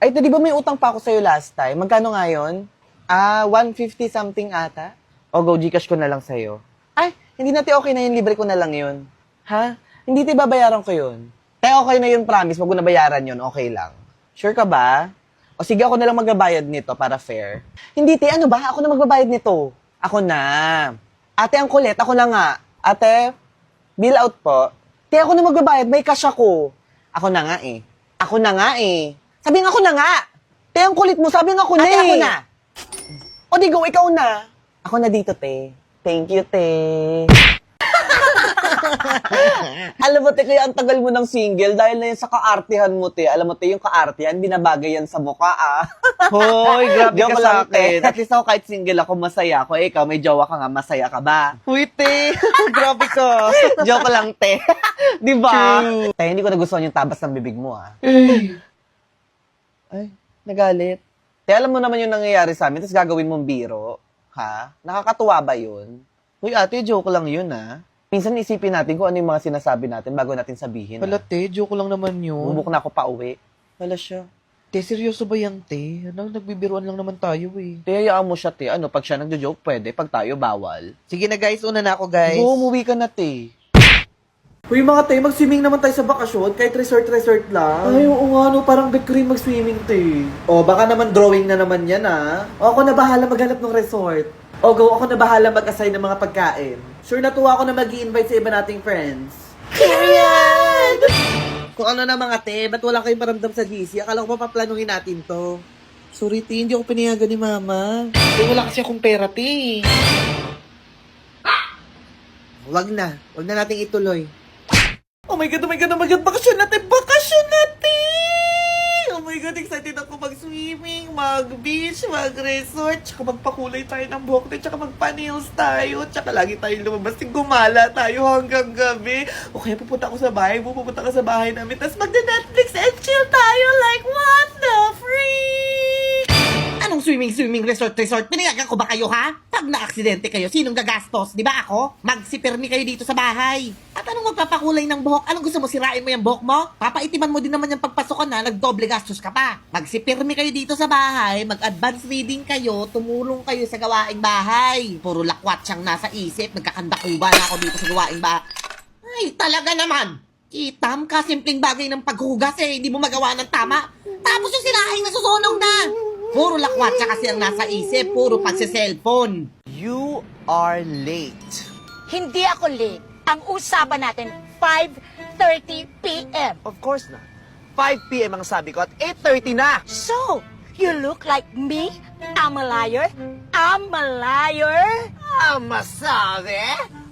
Ay, di ba may utang pa ako sa'yo last time? Magkano nga yun? 150 something ata? O, go Gcash ko na lang sa'yo. Ay, hindi natin okay na yun, libre ko na lang yun. Ha? Hindi ti babayaran ko yun. Te, okay na yun, promise. Wag ko na bayaran yun, okay lang. Sure ka ba? O sige, ako na lang magbabayad nito para fair. Hindi, te, ano ba? Ako na magbabayad nito. Ako na. Ate, ang kulit, ako na nga. Ate, bill out po. Te, ako na magbabayad, may cash ako. Ako na nga eh. Ako na nga eh. Sabi nga ako na nga. Te, ang kulit mo, sabi nga ako na eh. Ate, ako na. O di go, ikaw na. Ako na dito, te. Thank you, te. Alam mo, te, kaya ang tagal mo ng single dahil na yun sa kaartihan mo, te. Alam mo, te, yung kaartihan, binabagay yan sa mukha, ah. Hoy, grabe Joke ka lang, sa akin. te. At least ako kahit single ako, masaya ako. Eh, ikaw, may jowa ka nga, masaya ka ba? Uy, te. Grabe ka. Joke lang, te. Di ba? True. Te, hindi ko nagustuhan yung tabas ng bibig mo, ah. Ay, nagalit. Te, alam mo naman yung nangyayari sa amin, tapos gagawin mong biro. Ha? Nakakatuwa ba yun? Uy, ate, joke lang yun, ah. Minsan isipin natin kung ano yung mga sinasabi natin bago natin sabihin. Wala, te. Joke lang naman yun. Bumuk na ako pa uwi. Wala siya. Te, seryoso ba yan, te? Nagbibiruan lang naman tayo, eh. Te, hayaan mo siya, te. Ano, pag siya nagjo-joke, pwede. Pag tayo, bawal. Sige na, guys. Una na ako, guys. Go, umuwi ka na, te. Uy, mga te, mag-swimming naman tayo sa bakasyon. Kahit resort lang. Ay, oo nga, no. Parang bet ko rin mag-swimming, te. O, baka naman drawing na naman yan, ah. O, ako na bahala maghanap ng resort. O, go, ako na bahala mag-assign ng mga pagkain. Sure, natuwa ako na mag-i-invite sa iba nating friends. Period! Kung ano na mga te, ba't wala kayong paramdam sa GC? Akala ko pa paplanuhin natin to. Sorry, te, hindi ako pinayagan ni mama. Eh, wala kasi akong pera, te. Wag na nating ituloy. Oh my God, bakasyon natin! Oh my God, excited ako mag-swimming, mag-beach, mag-resort, tsaka magpakulay tayo ng buhok tayo, tsaka magpa-nails tayo, tsaka lagi tayong lumabas, gumala tayo hanggang gabi. O kaya pupunta ako sa bahay mo, pupunta ka sa bahay namin, tapos magda-Netflix and chill tayo like what the freak! Anong swimming, resort? Pinayagan ko ba kayo, ha? Pag na-aksidente kayo, sinong gagastos? Di ba ako? Magsipirmi kayo dito sa bahay. At anong magpapakulay ng buhok? Anong gusto mo, sirain mo yung buhok mo? Papaitiman mo din naman yung pagpasukan na, nagdoble gastos ka pa. Magsipirmi kayo dito sa bahay, mag-advance reading kayo, tumulong kayo sa gawaing bahay. Puro lakwat siyang nasa isip, nagkakandakuba na ako dito sa gawaing bahay. Ay, talaga naman. Itam ka, simpleng bagay ng paghugas eh, hindi mo magawa ng tama. Tapos yung siraing nasusunog na. Puro lakwatsa kasi ang nasa isip, puro pagsiselfon. You are late. Hindi ako late. Ang usapan natin, 5:30 p.m. Of course na. 5 p.m. ang sabi ko at 8:30 na. So, you look like me? I'm a liar? I'm a liar? Masabi?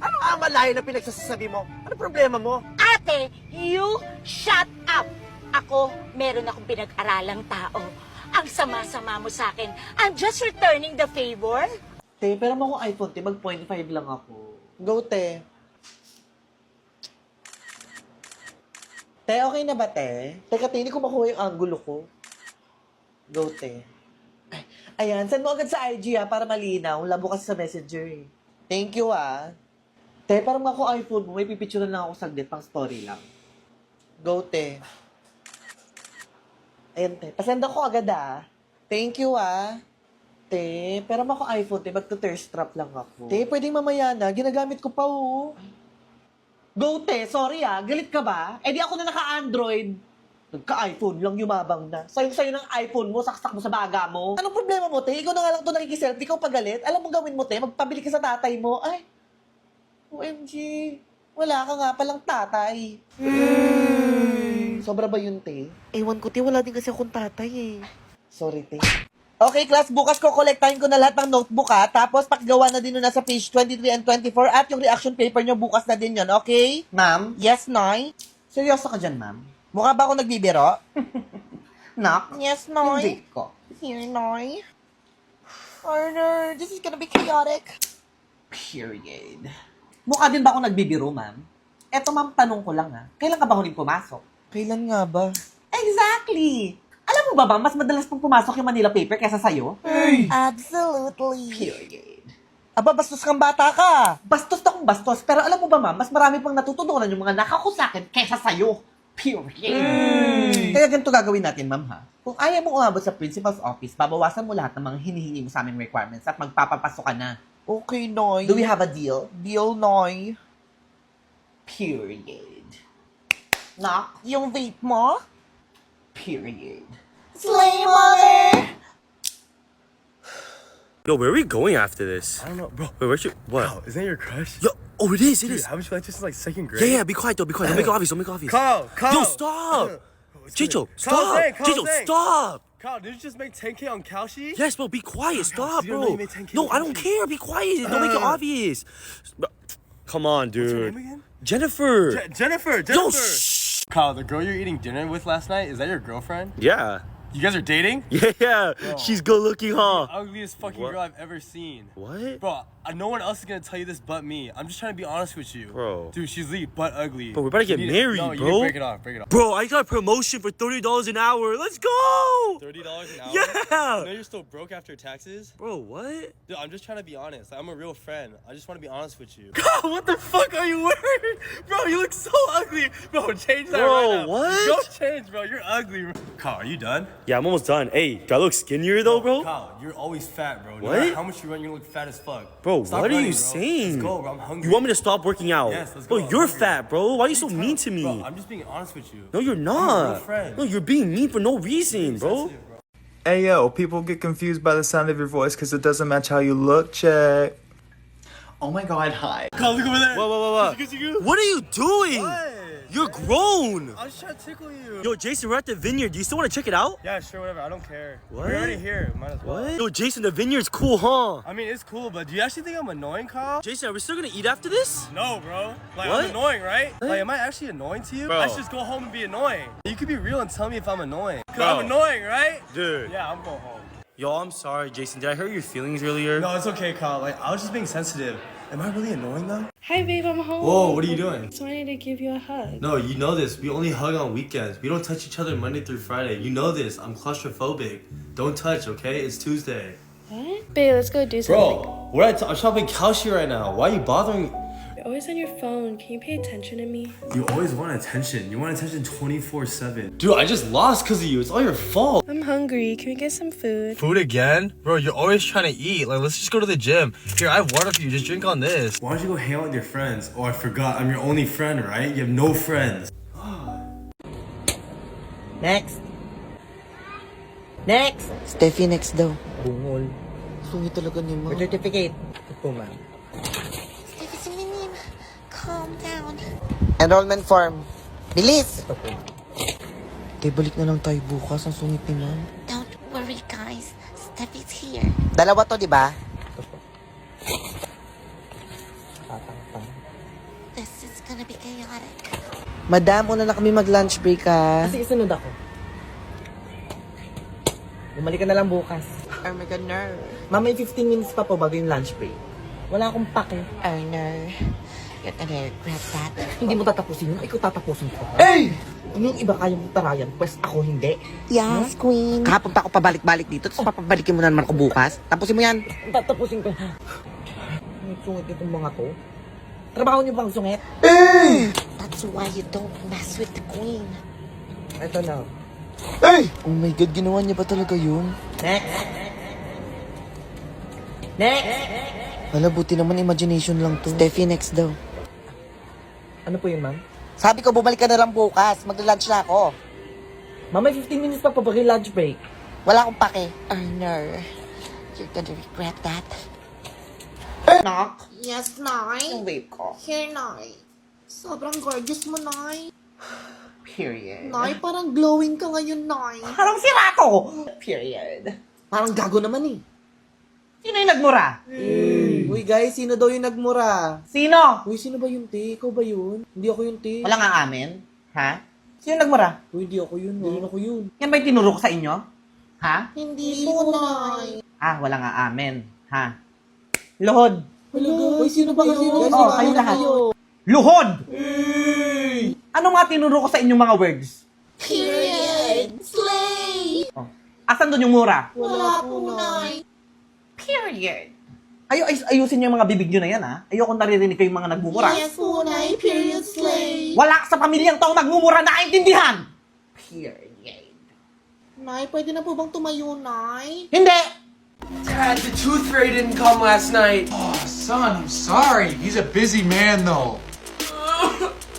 Ano amalayo na pinagsasabi mo? Ano problema mo? Ate, you shut up! Ako, meron akong pinag-aralang tao. Ang sama-sama mo sa akin. I'm just returning the favor. Te, pero mo kung iPhone, te, mag 0.5 lang ako. Go, te. Te, okay na ba, te? Teka, te, hindi ko makuha yung angulo ko. Go, te. Ay, ayan, send mo agad sa IG para malinaw. Labo kasi sa messenger eh. Thank you, ah. Te, parang ako iPhone mo, may pipicturean lang ako saglit, pang story lang. Go, te. Ayan, te, pasend ako agad ah. Thank you, ah. Te, pero ako iPhone, te, ba't thirst trap lang ako? Te, pwedeng mamaya na. Ginagamit ko pa, oh. Go, te, sorry ah, galit ka ba? Eh di ako na naka-Android. Nagka-iPhone lang, yumabang na. Sayo ng iPhone mo, saksak mo sa baga mo. Anong problema mo, te? Ikaw na nga lang ito nakikiselfie, ikaw pagalit. Alam mo gawin mo, te? Magpabili ka sa tatay mo. Ay, OMG. Wala ka nga palang tatay. Sobra ba yun, te? Ewan ko, te, wala din kasi akong tatay eh. Sorry, te. Okay, class, bukas ko kolektahin ko na lahat ng notebook, ha? Tapos, pakigawa na din nun nasa page 23 and 24 at yung reaction paper nyo bukas na din yun, okay? Ma'am? Yes, Noy? Seryoso ka dyan, ma'am? Mukha ba ako nagbibiro? Knock? Yes, Noy. Hindi ko. Here, Noy. Order. This is gonna be chaotic. Period. Mukha din ba ako nagbibiro, ma'am? Eto, ma'am, tanong ko lang, ha? Kailan ka ba huling pumasok? Kailan nga ba? Exactly! Alam mo ba, mas madalas pang pumasok yung Manila paper kaysa sa'yo? Absolutely. Period. Aba, bastos kang bata ka. Bastos na kung bastos, pero alam mo ba, ma'am, mas marami pang natututunan yung mga nakakusakin kaysa sa'yo. Period. Kaya ganito gagawin natin, ma'am, ha? Kung ayaw mo umabot sa principal's office, babawasan mo lahat ng mga hinihingi mo sa aming requirements at magpapapasok ka na. Okay, Noy. Do we have a deal? Deal, Noy. Period. Knock, yung vape mo? Period. Slay, mother! Yo, where are we going after this? I don't know, bro. Wait, where's your what? Kyle, isn't that your crush? Yo, oh, it is, it Dude, is. haven't you liked this in like second grade? Yeah, yeah, be quiet though, be quiet. Don't make it obvious, don't make it obvious. Kyle, Yo, stop! Chicho, Kyle, stop! say it, Kyle, Chicho, say it. stop! Kyle, did you just make 10K on Kalshi? Yes, bro, be quiet, stop, you don't know you bro. made 10K No, I don't with care, be quiet. Don't make it obvious. Bro, come on, What's her dude. name again? Jennifer. Jennifer. Yo, shh. Kyle, the girl you're eating dinner with last night, is that your girlfriend? Yeah. You guys are dating? Yeah, she's good looking, huh? Ugliest fucking What? girl I've ever seen. What? Bro, no one else is gonna tell you this but me. I'm just trying to be honest with you. Bro. Dude, she's lead but ugly. Bro, we're about to get You married, no, you bro. need to break it off, break it off. Bro, I got a promotion for $30 an hour. Let's go! $30 an hour? Yeah. You know you're still broke after taxes? Bro, what? Dude, I'm just trying to be honest. I'm a real friend. I just want to be honest with you. God, what the fuck are you wearing? Bro, you look so ugly. Bro, change that Bro, right now. what? Don't change, bro. You're ugly. Bro. Kyle, are you done? Yeah, I'm almost done. Hey, do I look skinnier though, bro? Kyle, you're always fat, bro. No What? matter how much you run, you look fat as fuck. Bro, Stop what are running, you bro. saying? Let's go, bro. I'm hungry. You want me to stop working out? Yes, let's Bro, go. I'm you're hungry. fat, bro. Why are you so mean to me? Bro, I'm just being honest with you. No, you're I'm a not. real friend. No, you're being mean for no reason, bro. Sensitive, bro. Hey yo, people get confused by the sound of your voice because it doesn't match how you look. Check. Oh my god, hi. Kyle, look over there. What? What are you doing? What? You're grown. I was trying to tickle you. Yo, Jason, we're at the vineyard. Do you still want to check it out? Yeah, sure, whatever. I don't care. What? We're already here. Might as well. What? Yo, Jason, the vineyard's cool, huh? I mean, it's cool, but do you actually think I'm annoying, Kyle? Jason, are we still gonna eat after this? No, bro. Like, What? I'm annoying, right? Like, am I actually annoying to you? Bro. I should just go home and be annoying. You could be real and tell me if I'm annoying. Cause Bro. I'm annoying, right? Dude. Yeah, I'm going home. Yo, I'm sorry, Jason. Did I hurt your feelings earlier? No, it's okay, Kyle. Like, I was just being sensitive. Am I really annoying though? Hi, babe, I'm home. Whoa, what are you doing? Just wanted to give you a hug. No, you know this. We only hug on weekends. We don't touch each other Monday through Friday. You know this. I'm claustrophobic. Don't touch, okay? It's Tuesday. What? Babe, let's go do something. Bro, I'm shopping Kalshi right now. Why are you bothering? You're always on your phone. Can you pay attention to me? You always want attention. You want attention 24/7. Dude, I just lost because of you. It's all your fault. I'm hungry. Can we get some food? Food again? Bro, you're always trying to eat. Like, let's just go to the gym. Here, I have water for you. Just drink on this. Why don't you go hang out with your friends? Oh, I forgot. I'm your only friend, right? You have no friends. Next. Next. Steffi, next daw. Bungol. Sungit talaga ni Ma. Birth certificate. Ito, ma'am. Calm down. Enrollment form. Bilis! Ito po. Tay, balik na lang tayo bukas. Ang sungit ni Ma'am. Don't worry, guys. Steffi's here. Dalawa to, di ba? Tatang-tang. This is gonna be chaotic. Madam, una na kami mag-lunch break, ha? Sige, sunod ako. Bumalik ka na lang bukas. Oh my God, no. Ma'am, may 15 minutes pa po bago yung lunch break. Wala akong pake. Oh no. You're gonna regret that. Hindi mo tatapusin yun. Ikaw tatapusin ko. Hey! Kung yung iba kayang tarayan, pues ako hindi. Yes, queen. Kahapon pa ako pabalik-balik dito, tapos papabalikin mo na naman ako bukas. Tapusin mo yan. Tatapusin ko. Ang sungit itong mga to. Trabaho niyo bang sungit? That's why you don't mess with the queen. Ito na. Oh my God, ginawa niya ba talaga yun? Next. Next! Wala, buti naman imagination lang to. Steffi, next daw. Ano po yun, ma'am? Sabi ko, bumalik ka na lang bukas. Magla-lunch na ako. Ma'am, may 15 minutes pa po bago yung lunch break. Wala akong pake. Oh no. You're gonna regret that. Knock. Yes, Nay. Yung vape ko. Here, Nay. Sobrang gorgeous mo, Nay. Period. Nay, parang glowing ka ngayon, Nay. Parang sira to! Period. Parang gago naman eh. Sino yung nagmura? Uy guys, sino daw yung nagmura? Sino? Uy, sino ba yun, te? Ikaw ba yun? Hindi ako yun, te. Wala nga amin. Ha? Sino nagmura? Uy, hindi ako yun. Hindi ako yun. Yan ba yung tinuro ko sa inyo? Ha? Hindi po, Nay. Ah, wala nga amin. Ha? Luhod. Wala, uy, sino ba yun? Guys, Oh, kayo lahat. Luhod! Ano nga tinuro ko sa inyong mga words? Period. Slay. Oh. Asan doon yung mura? Wala po, Nay. Period. Ayusin niyo yung mga bibig nyo na yan, ha? Ayoko naririnig kayong mga nagmumura. Yes po, Nay. Period. Slay. Wala ka sa pamilyang taong nagmumura, naintindihan! Period. Nay, pwede na po bang tumayo, Nay? Hindi! Dad, the tooth fairy didn't come last night. Oh, son, I'm sorry. He's a busy man, though.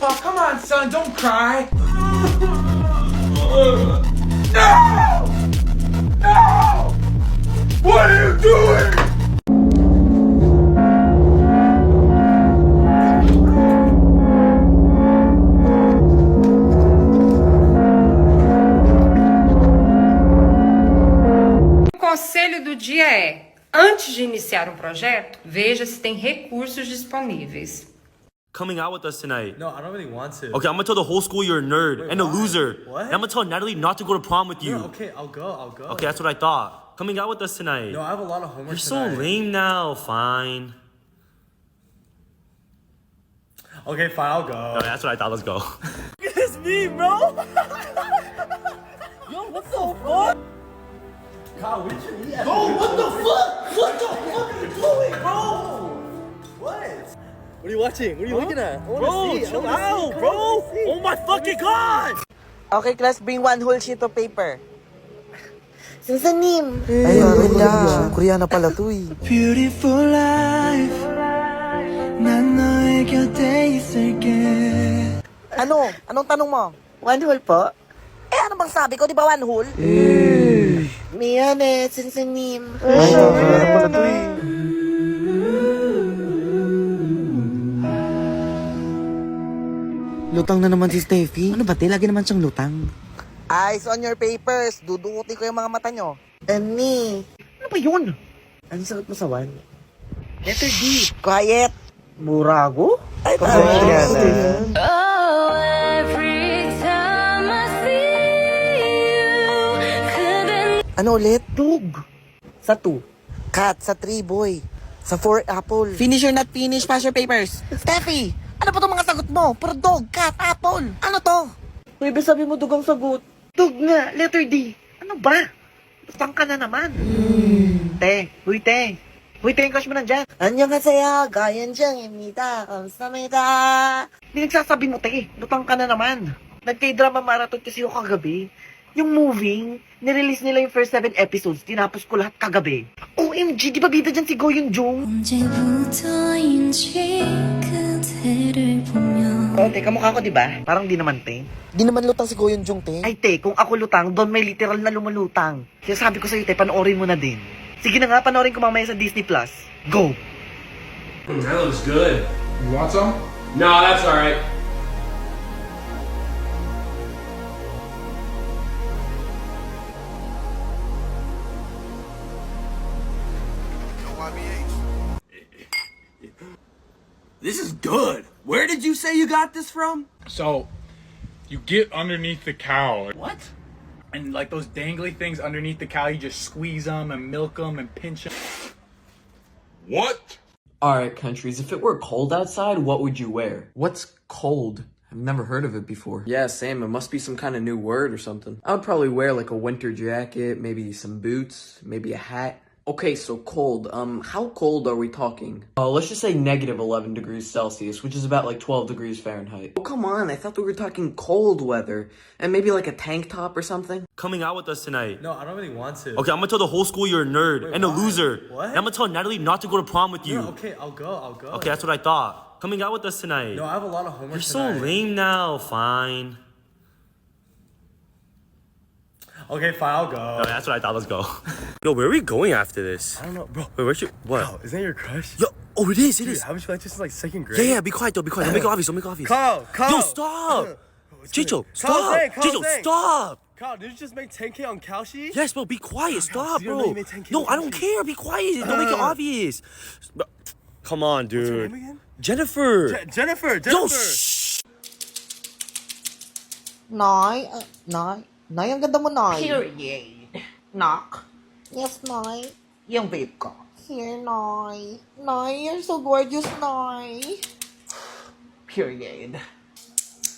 Oh, come on, son, don't cry. No! No! What are you doing? O conselho do dia é: antes de iniciar um projeto, veja se tem recursos disponíveis. Coming out with us tonight. No, I don't really want to. Okay, I'm gonna tell the whole school you're a nerd and a why? loser. What? And I'm gonna tell Natalie not to go to prom with you. Okay, I'll go. Okay, that's what I thought. Coming out with us tonight. No, I have a lot of homework You're so tonight. lame now. Fine. Okay, fine, I'll go. Okay, that's what I thought. Let's go. It's me, bro. Yo, what the fuck? Kyle, what you eat? What the fuck? What the fuck are you doing, bro? What? What are you watching? What are you looking at? I wanna Bro, see. I chill wanna see. out, Come bro. on, let's see. Oh my fucking god. Okay, class, bring one whole sheet of paper. Sansanim. Ay, Korea. Koreana pala to eh. Beautiful life. 난 너의 곁에 있을게. Ano? Anong tanong mo? One hole po? Eh, ano bang sabi ko? Di ba one hole? Miyane, Sansanim. Ay, Koreana pala to eh. Lutang na naman si Steffi. Ano ba, te? Lagi naman siyang lutang. Eyes on your papers. Dudukutin ko yung mga mata nyo. Ani. Ano ba yun? Ano sagot mo sa one? Letter D. Quiet. Burago? Ay, Koreana. Oh, every time I see you, Ano ulit? Dog. Sa 2. Cat. Sa 3, boy. Sa 4, apple. Finish or not finish, pass your papers. Steffi, ano ba itong mga sagot mo? Puro dog, cat, apple. Ano to? Uy, sabi mo dugang sagot. Dog nga, letter D. Ano ba? Bastang ka na naman. Te. Uy, te. Uy, te, yung crush mo nandyan. 안녕하세요. 가연정입니다. 감사합니다. Hindi nagsasabi mo, te. Lutang ka na naman. Nag-K-drama marathon kasi ako kagabi. Yung moving, nirelease nila yung first 7 episodes. Tinapos ko lahat kagabi. OMG, di ba bida dyan si Go Yung Jung? 언제부터인지 그대를 보며 Oh, te, kamukha ko, di ba? Parang di naman, te. Di naman lutang si Goyong Jung, te. Ay, te, kung ako lutang, doon may literal na lumulutang. Kaya sabi ko sa'yo, te, panoorin mo na din. Sige na nga, panoorin ko mamaya sa Disney+. Plus. Go! That looks good. You want some? No, that's all right. This is good. Where did you say you got this from? So, you get underneath the cow. What? And like those dangly things underneath the cow, you just squeeze them and milk them and pinch them. What? Alright, countries, if it were cold outside, what would you wear? What's cold? I've never heard of it before. Yeah, same. It must be some kind of new word or something. I would probably wear like a winter jacket, maybe some boots, maybe a hat. Okay, so cold. How cold are we talking? Let's just say negative 11 degrees Celsius, which is about like 12 degrees Fahrenheit. Oh, come on. I thought we were talking cold weather. And maybe like a tank top or something? Coming out with us tonight. No, I don't really want to. Okay, I'm gonna tell the whole school you're a nerd and a why? loser. What? And I'm gonna tell Natalie not to go to prom with you. No, okay, I'll go. Okay, that's what I thought. Coming out with us tonight. No, I have a lot of homework You're so tonight. lame now. Fine. Okay, fine, I'll go. Okay, that's what I thought. Let's go. Yo, where are we going after this? I don't know, bro. Wait, where's your what? Kyle, is that your crush? Yo, oh, it is. It Dude, is. haven't you liked this since like second grade? Yeah, yeah. Be quiet though. Be quiet. Don't make it obvious. Don't make it obvious. Kyle! Yo, stop. Chicho, stop. Kyle's Chicho, saying. stop. Kyle, did you just make 10K on Kalshi? Yes, bro. Be quiet. Stop, you don't know bro. you made 10K No, with I don't Kalshi. care. Be quiet. Don't make it obvious. Bro, come on, dude. What's her name again? Jennifer. Jennifer! Yo, shh. Nay, Nay, ang ganda mo, Nay. Period. Knock. Yes, Nay. Yung babe ko. Here, Nay. Nay, you're so gorgeous, Nay. Period.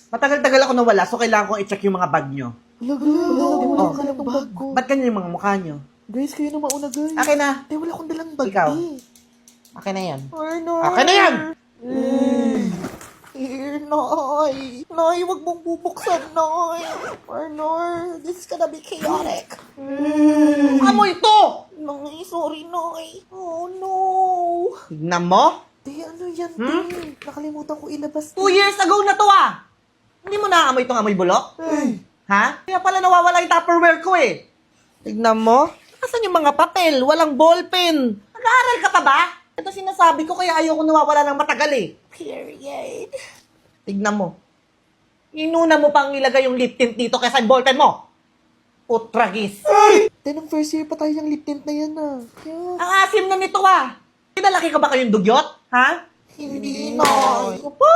Matagal-tagal ako nawala, so kailangan kong i-check yung mga bag nyo. Wala ka ng bag ko. Ba't ganyan yung mga mukha nyo? Guys, kayo na mauna, guys. Akin na. Tay, wala akong dalang bag. Ikaw. Eh. Akin na yan. Ay, Nay. Akin na yan! Here, Nay. Nay, wag mong bubuksan, Nay. Arnor, this is gonna be chaotic. Amoy to! Nay, sorry, Nay. Oh, no. Tignan mo? Te, ano yan, te? Nakalimutan ko ilabas. 2 years ago na to, ah. Hindi mo naamoy itong amoy bulok? Ha? Kaya pala nawawala yung Tupperware ko, eh. Tignan mo. Asan yung mga papel? Walang ballpen. Nag-aaral ka pa ba? Ito sinasabi ko kaya ayoko nawawala ng matagal, eh. Period. Tignan mo. Inuna mo pang ilagay yung lip tint dito kaysa yung ballpen mo. Putragis. Te, nung first year pa tayo yung lip tint na yan, ah. Ang asim na nito, ah. Pinalaki ka ba kayong dugyot? Ha? Hindi, Nay. Opo.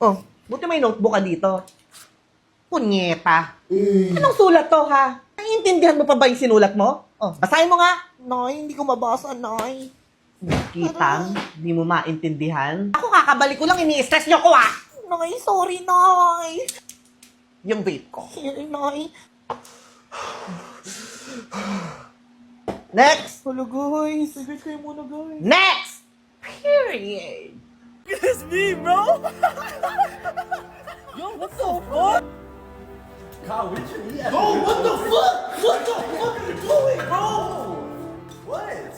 Oh, buti may notebook ka dito. Punyeta. Anong sulat to, ha? Naiintindihan mo pa ba yung sinulat mo? Oh, basahin mo nga. Nay, hindi ko mabasa, Nay. Kitang, hindi mo maintindihan. Ako kakabalik ko lang, ini-stress niyo ko, ah. Nay, sorry, Nay. Yung vape ko. Here, Nay. Next! Hello, guys. Saglit kayo muna, guys. Next! Period. It's me, bro. Yo, what the fuck? Kyle, what you eat? Oh, what the fuck? What the fuck are you doing, bro? What?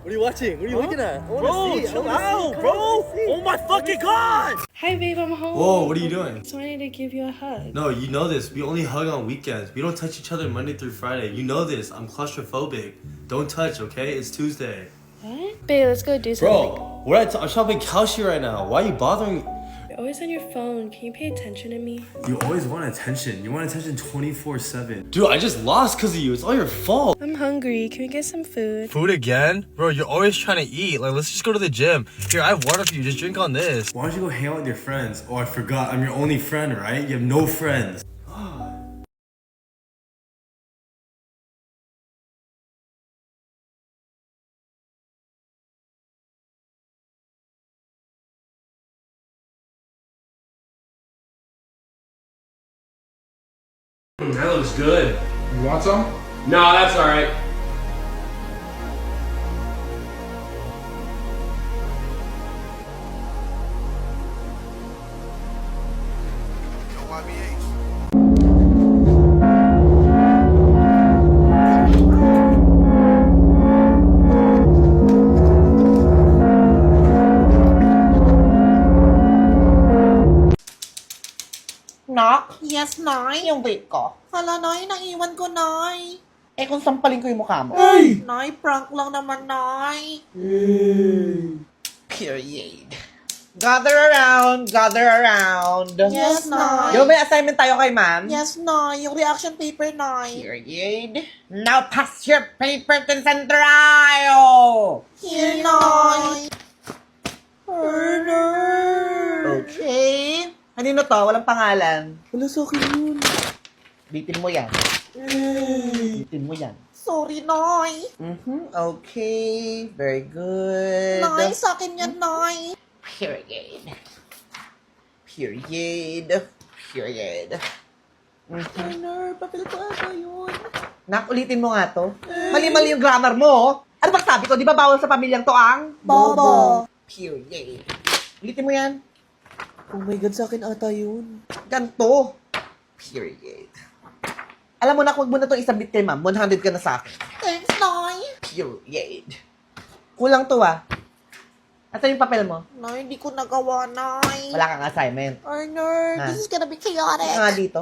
What are you watching? What are you looking at? Bro, chill out, bro. Oh my fucking god! Hi, babe, I'm home. Whoa, what are you doing? Just wanted to give you a hug. No, you know this. We only hug on weekends. We don't touch each other Monday through Friday. You know this. I'm claustrophobic. Don't touch, okay? It's Tuesday. What? Babe, let's go do something. Bro, I'm shopping Kalshi right now. Why are you bothering? You're always on your phone. Can you pay attention to me? You always want attention. You want attention 24/7. Dude, I just lost because of you. It's all your fault. I'm hungry. Can we get some food? Food again? Bro, you're always trying to eat. Like, let's just go to the gym. Here, I have water for you. Just drink on this. Why don't you go hang out with your friends? Oh, I forgot. I'm your only friend, right? You have no friends. That looks good. You want some? No, that's all right. Nak? Yes, Nay. Yung vape ko. Hala, Nay, naiwan ko, Nay. Eh, kung sampalin ko yung mukha mo. Ay! Nay, prank lang naman, Nay. Period. Gather around, gather around. Yes, Nay. Di ba may assignment tayo kay ma'am? Yes, Nay. Yung reaction paper, Nay. Period. Now pass your paper to Centrario. Here, Nay. Okay. Kanino to? Walang pangalan. Wala sa akin yun. Bitin mo yan. Bitin mo yan. Sorry, Nay. Okay. Very good. Nay, sa akin yan, Nay. Period. Period. Period. Arnor, papel ko ata yun. Nak, ulitin mo nga to. Mali-mali yung grammar mo. Oh. Ano ba sabi ko? Di ba bawal sa pamilyang to ang? Bobo. Period. Ulitin mo yan. Oh my God, sa akin ata yun. Ganto. Period. Alam mo na, huwag mo na itong isabit kay ma'am. 100 ka na sa akin. Thanks, Nay. Period. Kulang to ah. Asan yung papel mo? Nay, hindi ko nagawa, Nay. Wala kang assignment. Arnor, this is gonna be chaotic. Ano nga dito?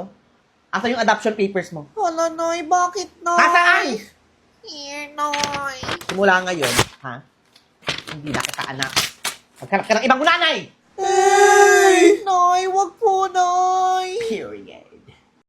Asan yung adoption papers mo? Wala, Nay. Bakit, Nay? Nasaan? Here, Nay. Simula ngayon, ha? Hindi na kita anak. Maghanap ka ng ibang nanay! Nay,